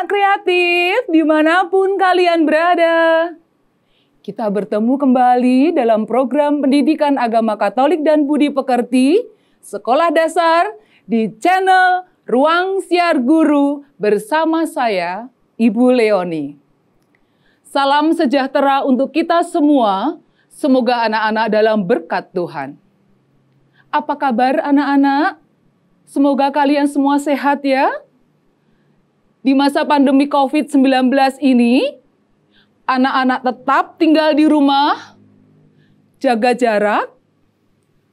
anak-anak kreatif dimanapun kalian berada. Kita bertemu kembali dalam program pendidikan agama Katolik dan Budi Pekerti, Sekolah Dasar di channel Ruang Siar Guru bersama saya, Ibu Leoni. Salam sejahtera untuk kita semua, semoga anak-anak dalam berkat Tuhan. Apa kabar anak-anak? Semoga kalian semua sehat ya. Di masa pandemi COVID-19 ini, anak-anak tetap tinggal di rumah, jaga jarak,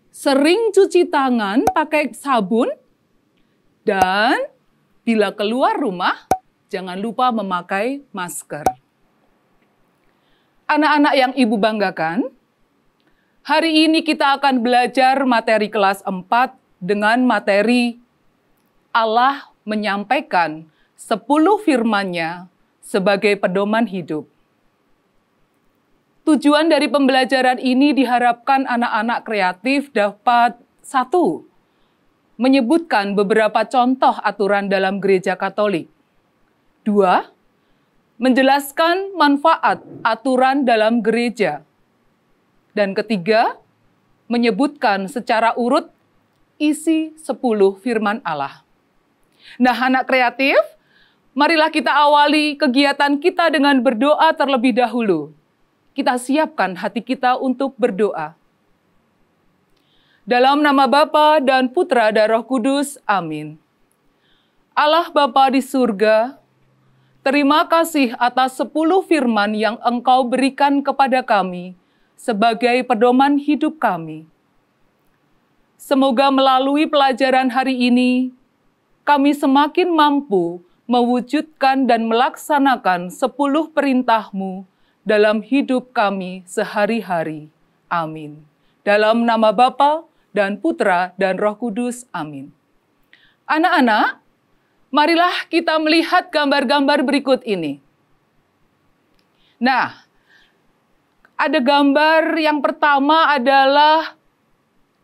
sering cuci tangan pakai sabun, dan bila keluar rumah, jangan lupa memakai masker. Anak-anak yang Ibu banggakan, hari ini kita akan belajar materi kelas 4 dengan materi Allah menyampaikan 10 firman-Nya sebagai pedoman hidup. Tujuan dari pembelajaran ini diharapkan anak-anak kreatif dapat 1. Menyebutkan beberapa contoh aturan dalam gereja Katolik. 2. Menjelaskan manfaat aturan dalam gereja. Dan ketiga, menyebutkan secara urut isi 10 firman Allah. Nah, anak kreatif, marilah kita awali kegiatan kita dengan berdoa terlebih dahulu. Kita siapkan hati kita untuk berdoa. Dalam nama Bapa dan Putra dan Roh Kudus, amin. Allah Bapa di surga, terima kasih atas 10 firman yang Engkau berikan kepada kami sebagai pedoman hidup kami. Semoga melalui pelajaran hari ini, kami semakin mampu mewujudkan dan melaksanakan 10 perintah-Mu dalam hidup kami sehari-hari. Amin. Dalam nama Bapa dan Putra dan Roh Kudus. Amin. Anak-anak, marilah kita melihat gambar-gambar berikut ini. Nah, ada gambar yang pertama adalah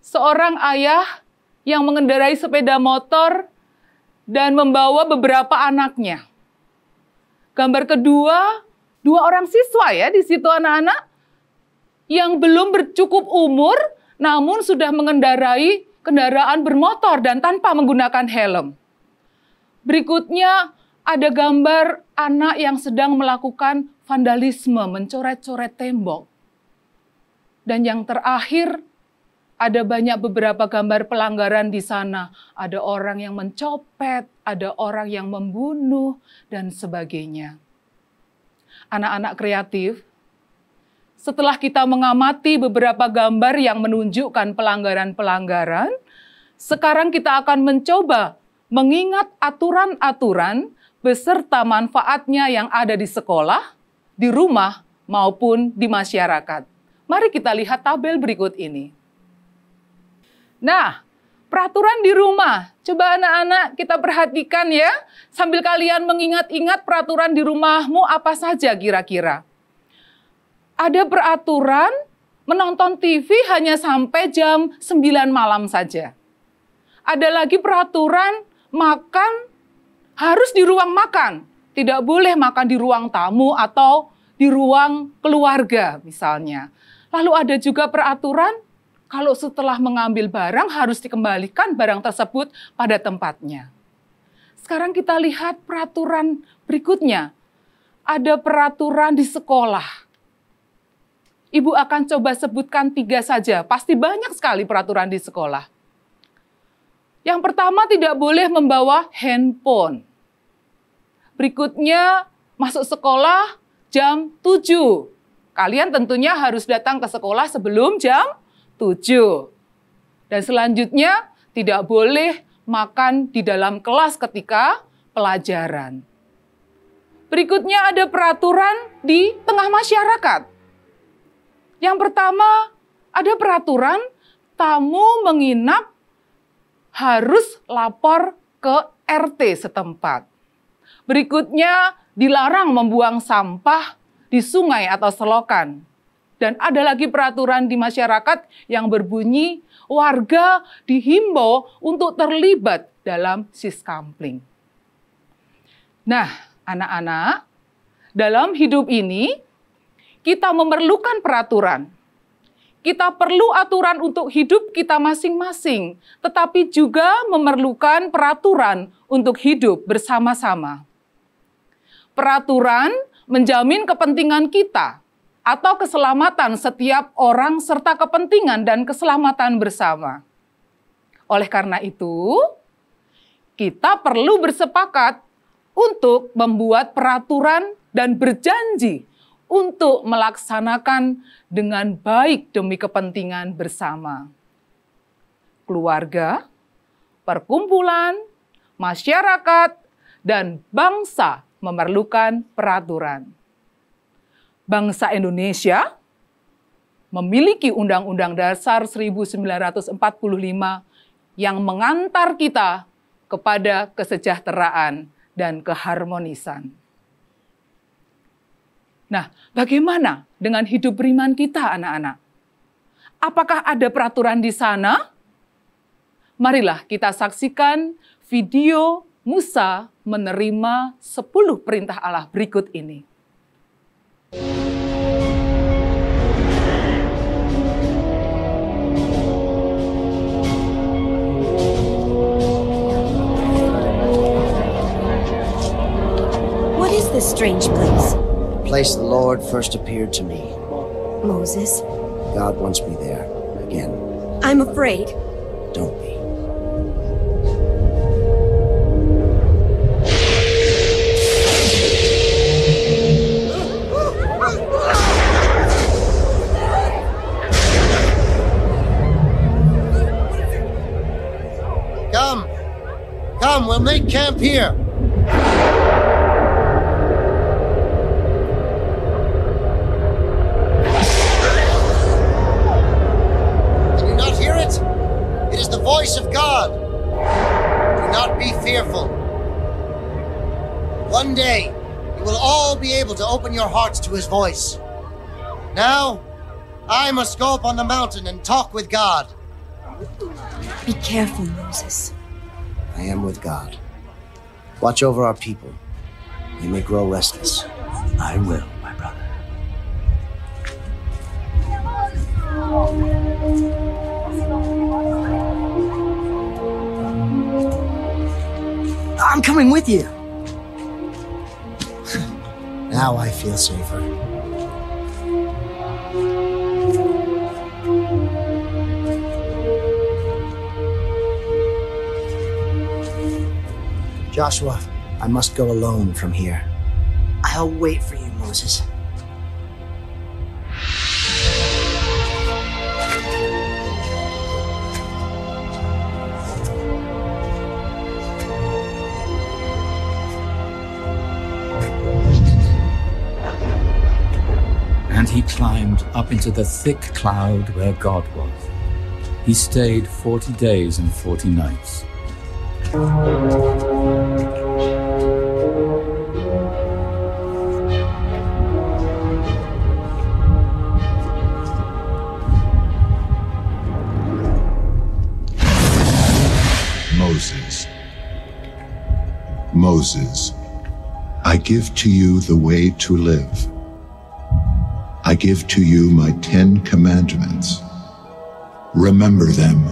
seorang ayah yang mengendarai sepeda motor dan membawa beberapa anaknya. Gambar kedua, 2 orang siswa ya di situ anak-anak yang belum bercukup umur namun sudah mengendarai kendaraan bermotor dan tanpa menggunakan helm. Berikutnya ada gambar anak yang sedang melakukan vandalisme, mencoret-coret tembok. Dan yang terakhir ada banyak beberapa gambar pelanggaran di sana. Ada orang yang mencopet, ada orang yang membunuh dan sebagainya. Anak-anak kreatif, setelah kita mengamati beberapa gambar yang menunjukkan pelanggaran-pelanggaran, sekarang kita akan mencoba mengingat aturan-aturan beserta manfaatnya yang ada di sekolah, di rumah, maupun di masyarakat. Mari kita lihat tabel berikut ini. Nah, peraturan di rumah. Coba anak-anak kita perhatikan ya. Sambil kalian mengingat-ingat peraturan di rumahmu apa saja kira-kira. Ada peraturan menonton TV hanya sampai jam 9 malam saja. Ada lagi peraturan makan harus di ruang makan. Tidak boleh makan di ruang tamu atau di ruang keluarga misalnya. Lalu ada juga peraturan kalau setelah mengambil barang harus dikembalikan barang tersebut pada tempatnya. Sekarang kita lihat peraturan berikutnya. Ada peraturan di sekolah. Ibu akan coba sebutkan 3 saja. Pasti banyak sekali peraturan di sekolah. Yang pertama, tidak boleh membawa handphone. Berikutnya, masuk sekolah jam 7. Kalian tentunya harus datang ke sekolah sebelum jam 7. Dan selanjutnya, tidak boleh makan di dalam kelas ketika pelajaran. Berikutnya ada peraturan di tengah masyarakat. Yang pertama, ada peraturan tamu menginap harus lapor ke RT setempat. Berikutnya, dilarang membuang sampah di sungai atau selokan. Dan ada lagi peraturan di masyarakat yang berbunyi warga dihimbau untuk terlibat dalam siskampling. Nah, Anak-anak, dalam hidup ini kita memerlukan peraturan. Kita perlu aturan untuk hidup kita masing-masing, tetapi juga memerlukan peraturan untuk hidup bersama-sama. Peraturan menjamin kepentingan kita atau keselamatan setiap orang serta kepentingan dan keselamatan bersama. Oleh karena itu, kita perlu bersepakat untuk membuat peraturan dan berjanji untuk melaksanakan dengan baik demi kepentingan bersama. Keluarga, perkumpulan, masyarakat, dan bangsa memerlukan peraturan. Bangsa Indonesia memiliki Undang-Undang Dasar 1945 yang mengantar kita kepada kesejahteraan dan keharmonisan. Nah, bagaimana dengan hidup beriman kita, anak-anak? Apakah ada peraturan di sana? Marilah kita saksikan video Musa menerima 10 perintah Allah berikut ini. What is this strange place? Place the Lord first appeared to me. Moses, God wants me there again. I'm afraid. Don't be. Come, we'll make camp here. Voice of God. Do not be fearful. One day, you will all be able to open your hearts to his voice. Now, I must go up on the mountain and talk with God. Be careful, Moses. I am with God. Watch over our people. They may grow restless. I will, my brother. I'm coming with you. Now I feel safer. Joshua, I must go alone from here. I'll wait for you, Moses. And he climbed up into the thick cloud where God was. He stayed 40 days and 40 nights. Moses, I give to you the way to live. I give to you my 10 commandments. Remember them.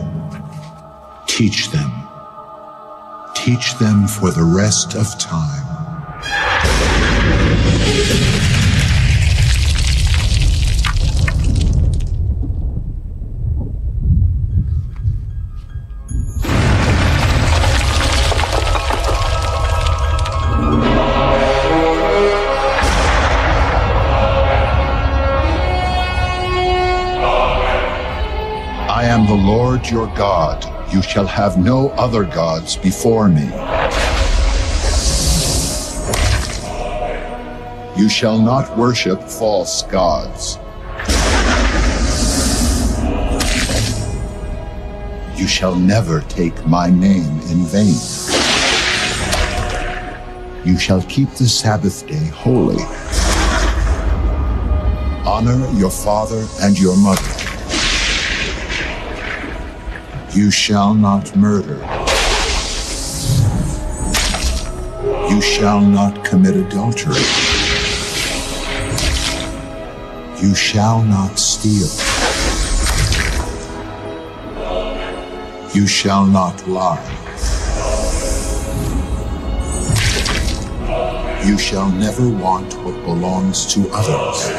Teach them. Teach them for the rest of time. I am the Lord your God. You shall have no other gods before me. You shall not worship false gods. You shall never take my name in vain. You shall keep the Sabbath day holy. Honor your father and your mother. You shall not murder. You shall not commit adultery. You shall not steal. You shall not lie. You shall never want what belongs to others.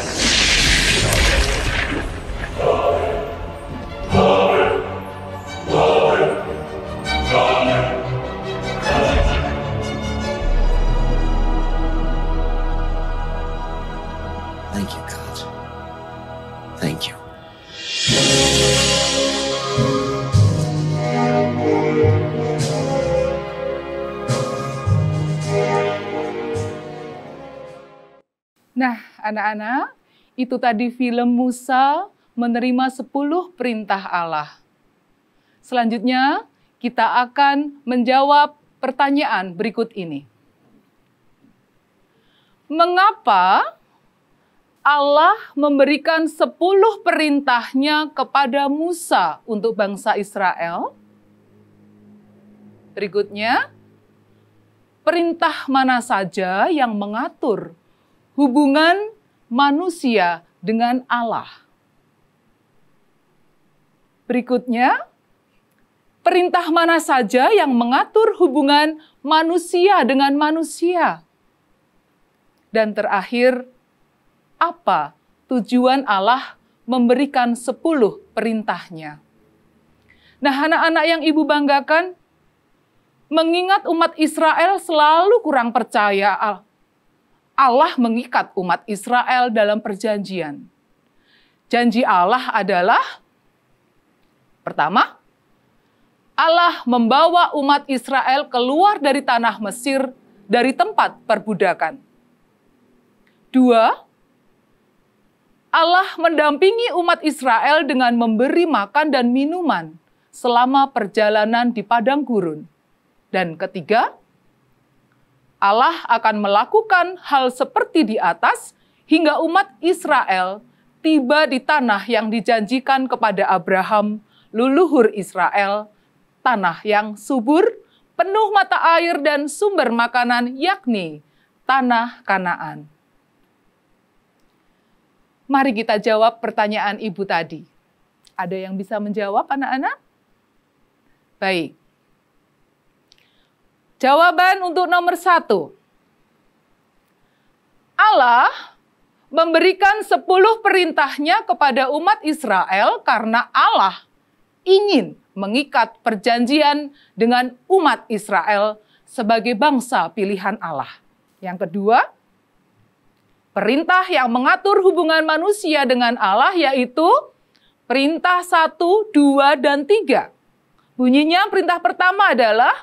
Thank you, God. Thank you. Nah, anak-anak, itu tadi film Musa menerima 10 perintah Allah. Selanjutnya, kita akan menjawab pertanyaan berikut ini. Mengapa Allah memberikan 10 perintahnya kepada Musa untuk bangsa Israel? Berikutnya, perintah mana saja yang mengatur hubungan manusia dengan Allah? Berikutnya, perintah mana saja yang mengatur hubungan manusia dengan manusia? Dan terakhir, apa tujuan Allah memberikan 10 perintahnya? Nah, anak-anak yang Ibu banggakan, mengingat umat Israel selalu kurang percaya Allah mengikat umat Israel dalam perjanjian. Janji Allah adalah, pertama, Allah membawa umat Israel keluar dari tanah Mesir dari tempat perbudakan. 2, Allah mendampingi umat Israel dengan memberi makan dan minuman selama perjalanan di padang gurun. Dan ketiga, Allah akan melakukan hal seperti di atas hingga umat Israel tiba di tanah yang dijanjikan kepada Abraham, leluhur Israel, tanah yang subur, penuh mata air dan sumber makanan, yakni tanah Kanaan. Mari kita jawab pertanyaan Ibu tadi. Ada yang bisa menjawab, anak-anak? Baik. Jawaban untuk nomor 1. Allah memberikan 10 perintahnya kepada umat Israel karena Allah ingin mengikat perjanjian dengan umat Israel sebagai bangsa pilihan Allah. Yang kedua, perintah yang mengatur hubungan manusia dengan Allah yaitu perintah 1, 2, dan 3. Bunyinya perintah pertama adalah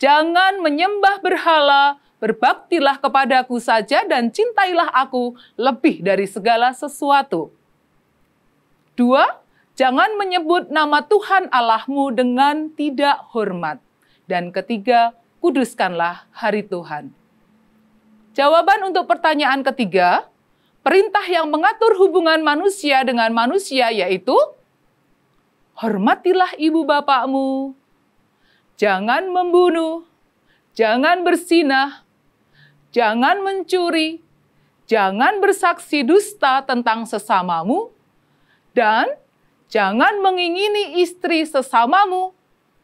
jangan menyembah berhala, berbaktilah kepadaku saja dan cintailah aku lebih dari segala sesuatu. 2, jangan menyebut nama Tuhan Allahmu dengan tidak hormat. Dan ketiga, kuduskanlah hari Tuhan. Jawaban untuk pertanyaan ketiga, perintah yang mengatur hubungan manusia dengan manusia yaitu, hormatilah ibu bapakmu, jangan membunuh, jangan berzinah, jangan mencuri, jangan bersaksi dusta tentang sesamamu, dan jangan mengingini istri sesamamu,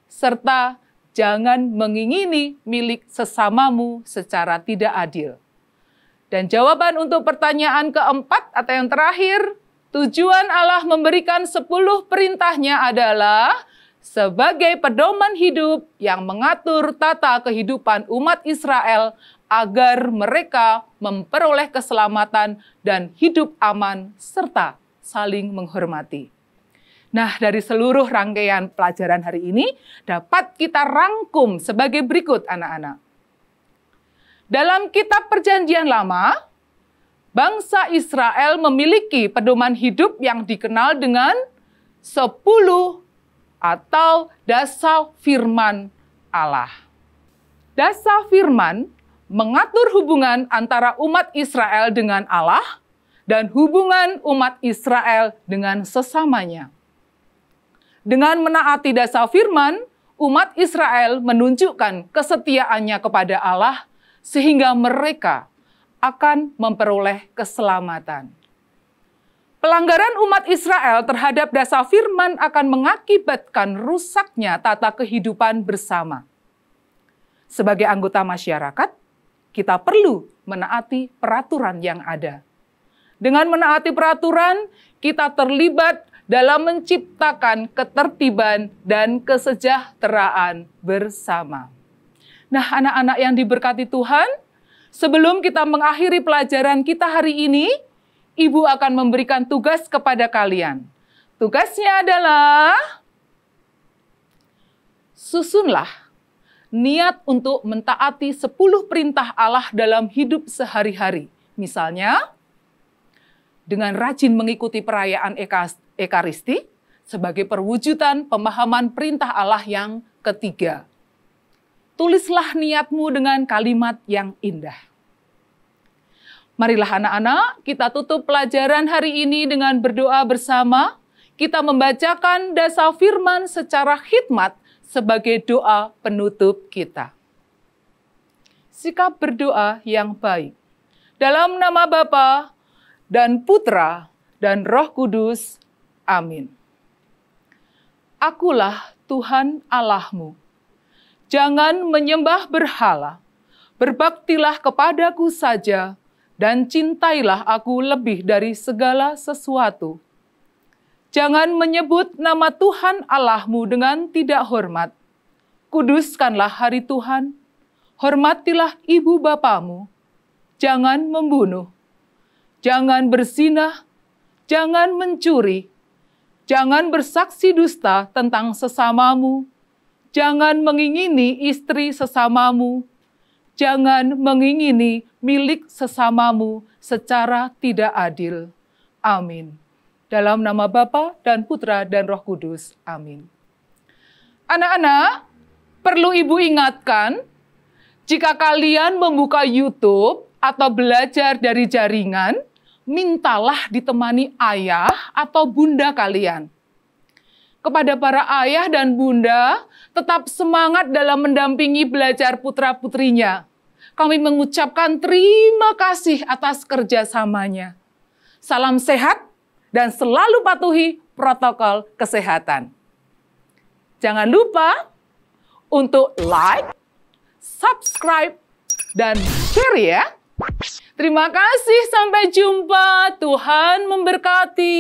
serta jangan mengingini milik sesamamu secara tidak adil. Dan jawaban untuk pertanyaan keempat atau yang terakhir, tujuan Allah memberikan 10 perintahnya adalah sebagai pedoman hidup yang mengatur tata kehidupan umat Israel agar mereka memperoleh keselamatan dan hidup aman serta saling menghormati. Nah, dari seluruh rangkaian pelajaran hari ini dapat kita rangkum sebagai berikut, anak-anak. Dalam kitab Perjanjian Lama, bangsa Israel memiliki pedoman hidup yang dikenal dengan 10 atau dasar firman Allah. Dasar firman mengatur hubungan antara umat Israel dengan Allah dan hubungan umat Israel dengan sesamanya. Dengan menaati dasar firman, umat Israel menunjukkan kesetiaannya kepada Allah sehingga mereka akan memperoleh keselamatan. Pelanggaran umat Israel terhadap dasar firman akan mengakibatkan rusaknya tata kehidupan bersama. Sebagai anggota masyarakat, kita perlu menaati peraturan yang ada. Dengan menaati peraturan, kita terlibat dalam menciptakan ketertiban dan kesejahteraan bersama. Nah, anak-anak yang diberkati Tuhan, sebelum kita mengakhiri pelajaran kita hari ini, Ibu akan memberikan tugas kepada kalian. Tugasnya adalah susunlah niat untuk mentaati 10 perintah Allah dalam hidup sehari-hari. Misalnya, dengan rajin mengikuti perayaan Ekaristi sebagai perwujudan pemahaman perintah Allah yang ketiga. Tulislah niatmu dengan kalimat yang indah. Marilah anak-anak, kita tutup pelajaran hari ini dengan berdoa bersama. Kita membacakan dasar firman secara khidmat sebagai doa penutup kita. Sikap berdoa yang baik. Dalam nama Bapa dan Putra dan Roh Kudus. Amin. Akulah Tuhan Allahmu. Jangan menyembah berhala. Berbaktilah kepadaku saja, dan cintailah aku lebih dari segala sesuatu. Jangan menyebut nama Tuhan Allahmu dengan tidak hormat. Kuduskanlah hari Tuhan. Hormatilah ibu bapamu. Jangan membunuh. Jangan berzinah. Jangan mencuri. Jangan bersaksi dusta tentang sesamamu. Jangan mengingini istri sesamamu. Jangan mengingini milik sesamamu secara tidak adil. Amin. Dalam nama Bapa dan Putra dan Roh Kudus. Amin. Anak-anak, perlu Ibu ingatkan, jika kalian membuka YouTube atau belajar dari jaringan, mintalah ditemani ayah atau bunda kalian. Kepada para ayah dan bunda, tetap semangat dalam mendampingi belajar putra-putrinya. Kami mengucapkan terima kasih atas kerjasamanya. Salam sehat dan selalu patuhi protokol kesehatan. Jangan lupa untuk like, subscribe, dan share ya. Terima kasih, sampai jumpa. Tuhan memberkati.